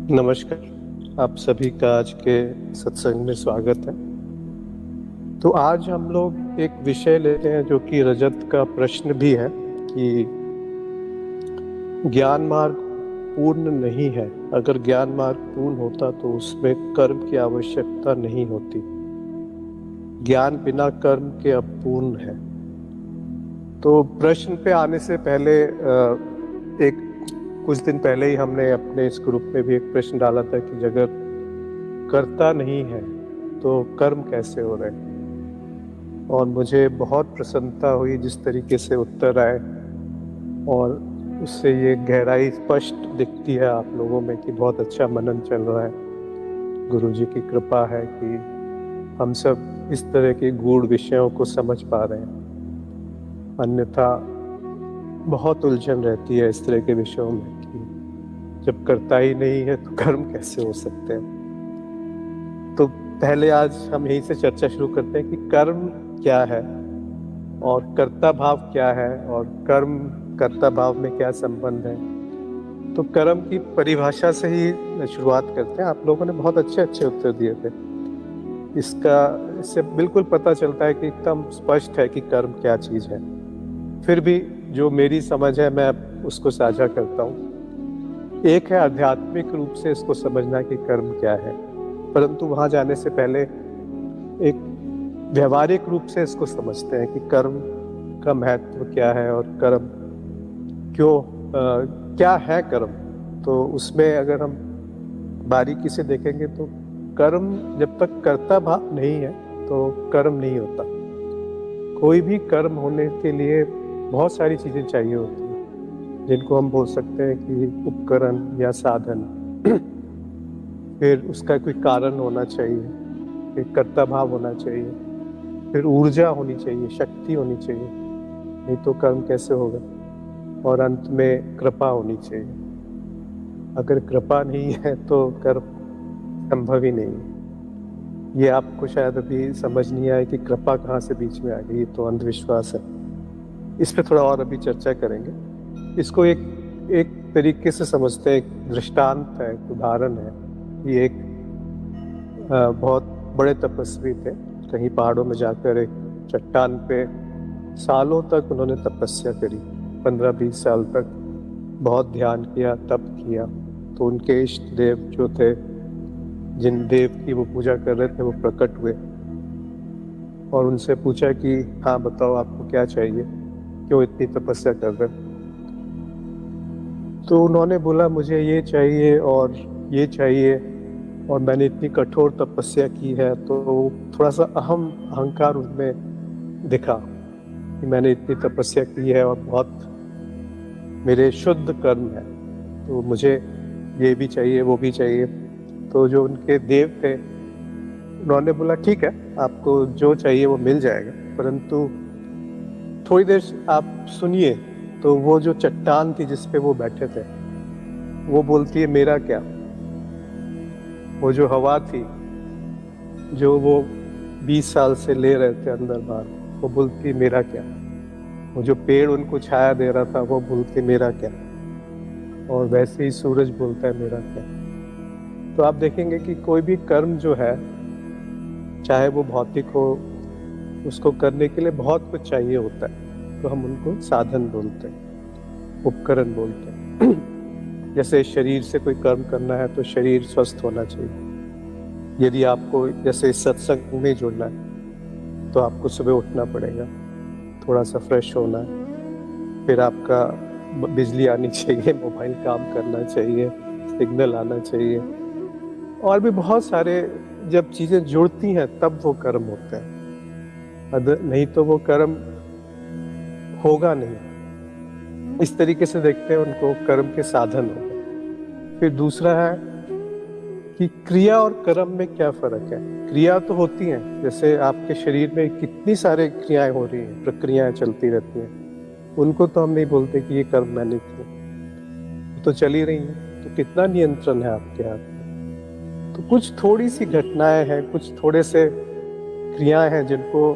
नमस्कार। आप सभी का आज के सत्संग में स्वागत है। तो आज हम लोग एक विषय लेते हैं जो कि रजत का प्रश्न भी है कि ज्ञान मार्ग पूर्ण नहीं है। अगर ज्ञान मार्ग पूर्ण होता तो उसमें कर्म की आवश्यकता नहीं होती। ज्ञान बिना कर्म के अपूर्ण है। तो प्रश्न पे आने से पहले एक कुछ दिन पहले ही हमने अपने इस ग्रुप में भी एक प्रश्न डाला था कि अगर करता नहीं है तो कर्म कैसे हो रहे हैं। और मुझे बहुत प्रसन्नता हुई जिस तरीके से उत्तर आए, और उससे ये गहराई स्पष्ट दिखती है आप लोगों में कि बहुत अच्छा मनन चल रहा है। गुरु जी की कृपा है कि हम सब इस तरह के गूढ़ विषयों को समझ पा रहे हैं। अन्यथा बहुत उलझन रहती है इस तरह के विषयों में कि जब करता ही नहीं है तो कर्म कैसे हो सकते हैं। तो पहले आज हम यहीं से चर्चा शुरू करते हैं कि कर्म क्या है और कर्ता भाव क्या है और कर्म कर्ता भाव में क्या संबंध है। तो कर्म की परिभाषा से ही शुरुआत करते हैं। आप लोगों ने बहुत अच्छे अच्छे उत्तर दिए थे। इससे बिल्कुल पता चलता है कि एकदम स्पष्ट है कि कर्म क्या चीज़ है। फिर भी जो मेरी समझ है मैं उसको साझा करता हूँ। एक है आध्यात्मिक रूप से इसको समझना कि कर्म क्या है, परंतु वहाँ जाने से पहले एक व्यवहारिक रूप से इसको समझते हैं कि कर्म का महत्व क्या है और कर्म क्यों क्या है कर्म। तो उसमें अगर हम बारीकी से देखेंगे तो कर्म जब तक कर्ता भाव नहीं है तो कर्म नहीं होता। कोई भी कर्म होने के लिए बहुत सारी चीज़ें चाहिए होती हैं जिनको हम बोल सकते हैं कि उपकरण या साधन। फिर उसका कोई कारण होना चाहिए, एक कर्ता भाव होना चाहिए, फिर ऊर्जा होनी चाहिए, शक्ति होनी चाहिए, नहीं तो कर्म कैसे होगा। और अंत में कृपा होनी चाहिए। अगर कृपा नहीं है तो कर्म संभव ही नहीं है। ये आपको शायद अभी समझ नहीं आया कि कृपा कहाँ से बीच में आ गई, तो अंधविश्वास है। इस पे थोड़ा और अभी चर्चा करेंगे। इसको एक तरीके से समझते हैं, एक दृष्टांत है, एक उदाहरण है। ये एक बहुत बड़े तपस्वी थे। कहीं पहाड़ों में जाकर एक चट्टान पे सालों तक उन्होंने तपस्या करी, 15-20 साल तक बहुत ध्यान किया, तप किया। तो उनके इष्ट देव जो थे, जिन देव की वो पूजा कर रहे थे, वो प्रकट हुए और उनसे पूछा कि हाँ बताओ आपको क्या चाहिए, क्यों इतनी तपस्या कर रहे। तो उन्होंने बोला मुझे ये चाहिए और ये चाहिए, और मैंने इतनी कठोर तपस्या की है। तो थोड़ा सा अहंकार उनमें दिखा कि मैंने इतनी तपस्या की है और बहुत मेरे शुद्ध कर्म है, तो मुझे ये भी चाहिए वो भी चाहिए। तो जो उनके देव थे उन्होंने बोला ठीक है, आपको जो चाहिए वो मिल जाएगा, परंतु थोड़ी देर आप सुनिए। तो वो जो चट्टान थी जिस पे वो बैठे थे वो बोलती है मेरा क्या। वो जो हवा थी जो वो 20 साल से ले रहे थे अंदर बाहर, वो बोलती मेरा क्या। वो जो पेड़ उनको छाया दे रहा था वो बोलती मेरा क्या। और वैसे ही सूरज बोलता है मेरा क्या। तो आप देखेंगे कि कोई भी कर्म जो है, चाहे वो भौतिक हो, उसको करने के लिए बहुत कुछ चाहिए होता है। तो हम उनको साधन बोलते हैं, उपकरण बोलते हैं। जैसे शरीर से कोई कर्म करना है तो शरीर स्वस्थ होना चाहिए। यदि आपको जैसे सत्संग में जुड़ना है तो आपको सुबह उठना पड़ेगा, थोड़ा सा फ्रेश होना है, फिर आपका बिजली आनी चाहिए, मोबाइल काम करना चाहिए, सिग्नल आना चाहिए, और भी बहुत सारे जब चीज़ें जुड़ती हैं तब वो कर्म होते हैं। नहीं तो वो कर्म होगा नहीं। इस तरीके से देखते हैं उनको, कर्म के साधन होगा। फिर दूसरा है कि क्रिया और कर्म में क्या फर्क है। क्रिया तो होती हैं, जैसे आपके शरीर में कितनी सारी क्रियाएं हो रही हैं, प्रक्रियाएं चलती रहती हैं, उनको तो हम नहीं बोलते कि ये कर्म मैंने किया, तो चल ही रही हैं। तो कितना नियंत्रण है आपके हाथ में। तो कुछ थोड़ी सी घटनाएं हैं, कुछ थोड़े से क्रियाएं हैं जिनको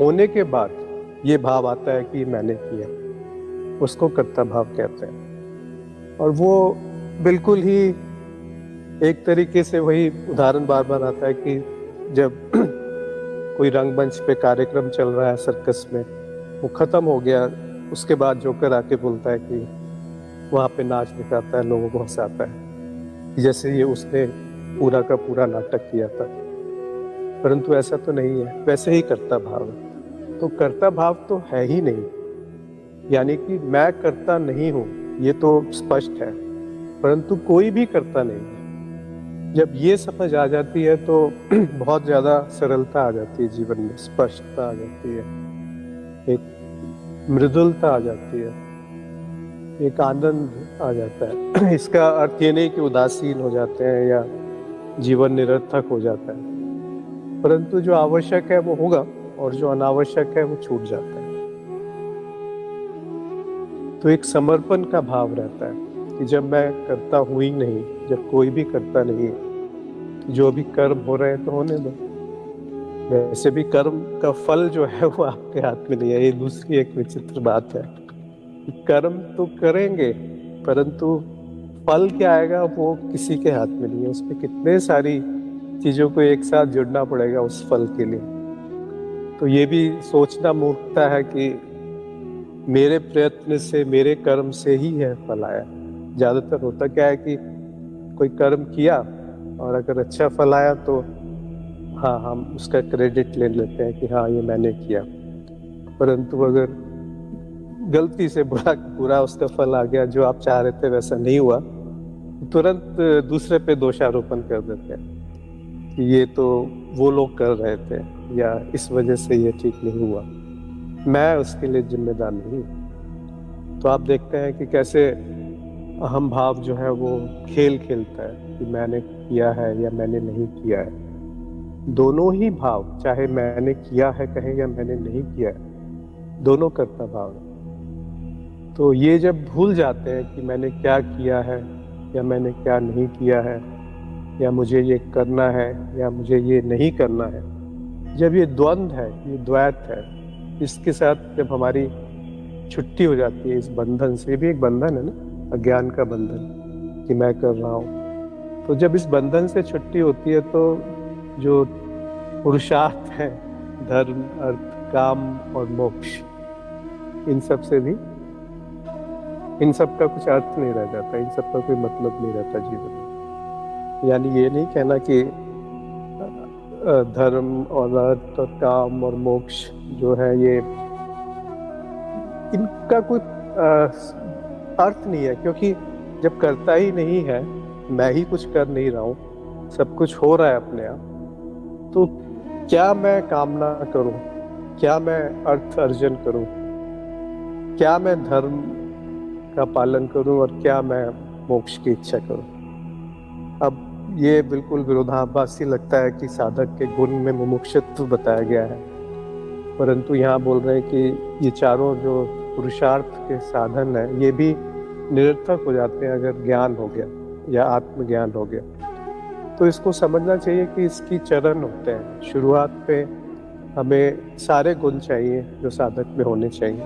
होने के बाद ये भाव आता है कि मैंने किया, उसको कर्ता भाव कहते हैं। और वो बिल्कुल ही एक तरीके से वही उदाहरण बार बार आता है कि जब कोई रंगमंच पे कार्यक्रम चल रहा है सर्कस में, वो खत्म हो गया, उसके बाद जोकर आके बोलता है कि वहाँ पे नाच दिखाता है, लोगों को हंसाता है, जैसे ये उसने पूरा का पूरा नाटक किया था। परंतु ऐसा तो नहीं है, वैसे ही कर्ता भाव है। तो कर्ता भाव तो है ही नहीं, यानी कि मैं करता नहीं हूँ, ये तो स्पष्ट है, परंतु कोई भी करता नहीं है। जब ये समझ आ जाती है तो बहुत ज़्यादा सरलता आ जाती है जीवन में, स्पष्टता आ जाती है, एक मृदुलता आ जाती है, एक आनंद आ जाता है। इसका अर्थ ये नहीं कि उदासीन हो जाते हैं या जीवन निरर्थक हो जाता है, परंतु जो आवश्यक है वो होगा और जो अनावश्यक है वो छूट जाता है। तो एक समर्पण का भाव रहता है कि जब मैं करता हूँ ही नहीं, जब कोई भी करता नहीं है, तो जो भी कर्म हो रहे हैं तो होने दो। वैसे भी कर्म का फल जो है वो आपके हाथ में नहीं है। ये दूसरी एक विचित्र बात है, कर्म तो करेंगे परंतु फल क्या आएगा वो किसी के हाथ में नहीं है। उस पर कितने सारी चीजों को एक साथ जुड़ना पड़ेगा उस फल के लिए। तो ये भी सोचना मूर्खता है कि मेरे प्रयत्न से, मेरे कर्म से ही है फल आया। ज्यादातर होता क्या है कि कोई कर्म किया और अगर अच्छा फल आया तो हाँ, हम उसका क्रेडिट ले लेते हैं कि हाँ ये मैंने किया, परंतु अगर गलती से बुरा उसका फल आ गया, जो आप चाह रहे थे वैसा नहीं हुआ, तुरंत दूसरे पे दोषारोपण कर देते हैं कि ये तो वो लोग कर रहे थे या इस वजह से ये ठीक नहीं हुआ, मैं उसके लिए जिम्मेदार नहीं। तो आप देखते हैं कि कैसे अहम भाव जो है वो खेल खेलता है कि मैंने किया है या मैंने नहीं किया है। दोनों ही भाव, चाहे मैंने किया है कहें या मैंने नहीं किया है, दोनों कर्ता भाव है। तो ये जब भूल जाते हैं कि मैंने क्या किया है या मैंने क्या नहीं किया है, या मुझे ये करना है या मुझे ये नहीं करना है, जब ये द्वंद्व है, ये द्वैत है, इसके साथ जब हमारी छुट्टी हो जाती है इस बंधन से, भी एक बंधन है ना, अज्ञान का बंधन कि मैं कर रहा हूँ, तो जब इस बंधन से छुट्टी होती है तो जो पुरुषार्थ है, धर्म, अर्थ, काम और मोक्ष, इन सब से भी, इन सब का कुछ अर्थ नहीं रह जाता, इन सब का कोई मतलब नहीं रहता जीवन में। यानी ये नहीं कहना कि धर्म और अर्थ और काम और मोक्ष जो है ये, इनका कोई अर्थ नहीं है, क्योंकि जब करता ही नहीं है, मैं ही कुछ कर नहीं रहा हूँ, सब कुछ हो रहा है अपने आप, तो क्या मैं कामना करूं, क्या मैं अर्थ अर्जन करूं, क्या मैं धर्म का पालन करूं और क्या मैं मोक्ष की इच्छा करूं। अब ये बिल्कुल विरोधाभासी लगता है कि साधक के गुण में मुमुक्षुत्व बताया गया है, परंतु यहाँ बोल रहे हैं कि ये चारों जो पुरुषार्थ के साधन है ये भी निरर्थक हो जाते हैं अगर ज्ञान हो गया या आत्मज्ञान हो गया। तो इसको समझना चाहिए कि इसकी चरण होते हैं। शुरुआत पे हमें सारे गुण चाहिए जो साधक में होने चाहिए।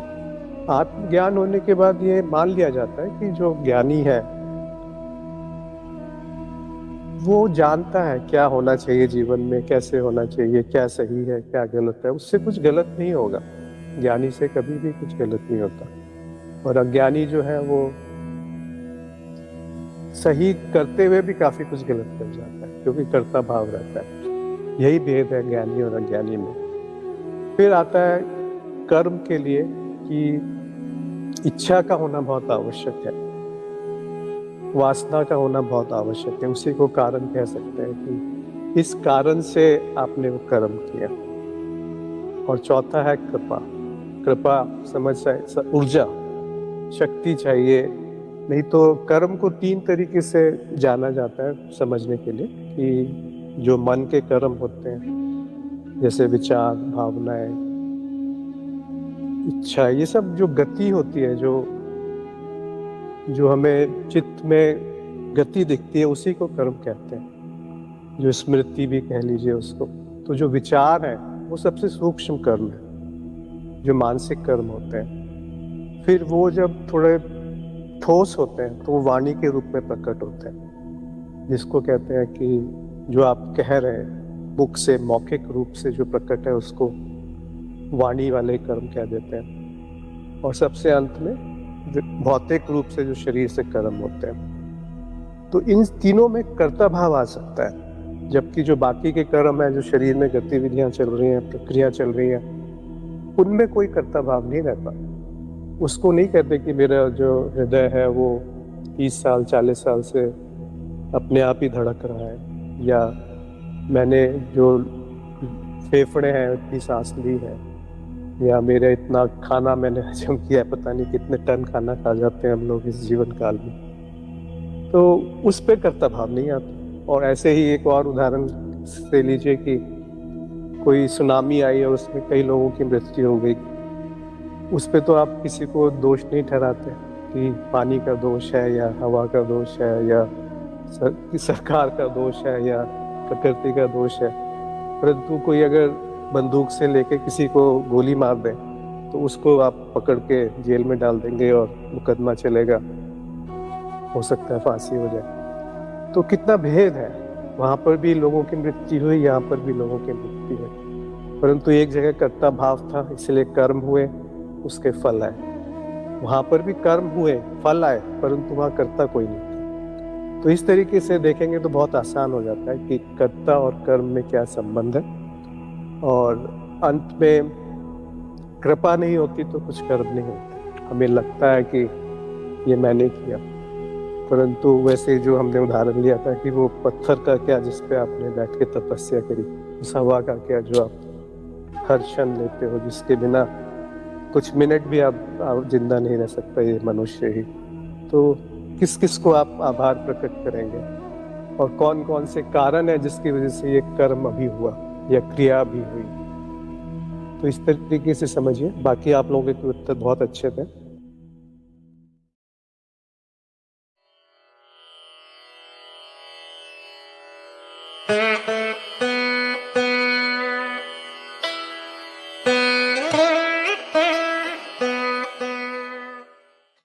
आत्मज्ञान होने के बाद ये मान लिया जाता है कि जो ज्ञानी है वो जानता है क्या होना चाहिए जीवन में, कैसे होना चाहिए, क्या सही है क्या गलत है, उससे कुछ गलत नहीं होगा। ज्ञानी से कभी भी कुछ गलत नहीं होता। और अज्ञानी जो है वो सही करते हुए भी काफी कुछ गलत कर जाता है, क्योंकि कर्ता भाव रहता है। यही भेद है ज्ञानी और अज्ञानी में। फिर आता है कर्म के लिए कि इच्छा का होना बहुत आवश्यक है, वासना का होना बहुत आवश्यक है। उसी को कारण कह सकते हैं कि इस कारण से आपने वो कर्म किया। और चौथा है कृपा। कृपा समझ ऊर्जा, शक्ति चाहिए। नहीं तो कर्म को तीन तरीके से जाना जाता है समझने के लिए, कि जो मन के कर्म होते हैं जैसे विचार, भावनाएं, इच्छा, ये सब जो गति होती है, जो हमें चित्त में गति दिखती है, उसी को कर्म कहते हैं। जो स्मृति भी कह लीजिए उसको। तो जो विचार है वो सबसे सूक्ष्म कर्म है, जो मानसिक कर्म होते हैं। फिर वो जब थोड़े ठोस होते हैं तो वो वाणी के रूप में प्रकट होते हैं। जिसको कहते हैं कि जो आप कह रहे हैं मुख से मौखिक रूप से जो प्रकट है उसको वाणी वाले कर्म कह देते हैं, और सबसे अंत में भौतिक रूप से जो शरीर से कर्म होते हैं। तो इन तीनों में कर्ता भाव आ सकता है, जबकि जो बाकी के कर्म है, जो शरीर में गतिविधियां चल रही हैं, प्रक्रिया चल रही है, उनमें कोई कर्ता भाव नहीं रहता। उसको नहीं कहते कि मेरा जो हृदय है वो 30 साल 40 साल से अपने आप ही धड़क रहा है, या मैंने जो फेफड़े हैं इतनी सांस ली है, या मेरा इतना खाना मैंने हजम किया है, पता नहीं कितने टन खाना खा जाते हैं हम लोग इस जीवन काल में। तो उस पे कर्ता भाव नहीं आता। और ऐसे ही एक और उदाहरण से लीजिए कि कोई सुनामी आई और उसमें कई लोगों की मृत्यु हो गई, उस पे तो आप किसी को दोष नहीं ठहराते कि पानी का दोष है या हवा का दोष है या सरकार का दोष है या प्रकृति का दोष है। परंतु कोई अगर बंदूक से लेके किसी को गोली मार दे तो उसको आप पकड़ के जेल में डाल देंगे और मुकदमा चलेगा, हो सकता है फांसी हो जाए। तो कितना भेद है, वहां पर भी लोगों की मृत्यु हुई, यहाँ पर भी लोगों की मृत्यु हुई, परंतु एक जगह कर्ता भाव था इसलिए कर्म हुए, उसके फल आए। वहां पर भी कर्म हुए, फल आए, परंतु वहां कर्ता कोई नहीं था। तो इस तरीके से देखेंगे तो बहुत आसान हो जाता है कि कर्ता और कर्म में क्या संबंध है, और अंत में कृपा नहीं होती तो कुछ कर्म नहीं होता। हमें लगता है कि ये मैंने किया, परंतु वैसे जो हमने उदाहरण लिया था कि वो पत्थर का क्या जिस पे आपने बैठ के तपस्या करी, उस हवा का क्या जो आप हर क्षण लेते हो, जिसके बिना कुछ मिनट भी आप जिंदा नहीं रह सकता ये मनुष्य ही। तो किस किस को आप आभार प्रकट करेंगे, और कौन कौन से कारण है जिसकी वजह से ये कर्म अभी हुआ या क्रिया भी हुई। तो इस तरीके से समझिए। बाकी आप लोगों के उत्तर बहुत अच्छे थे।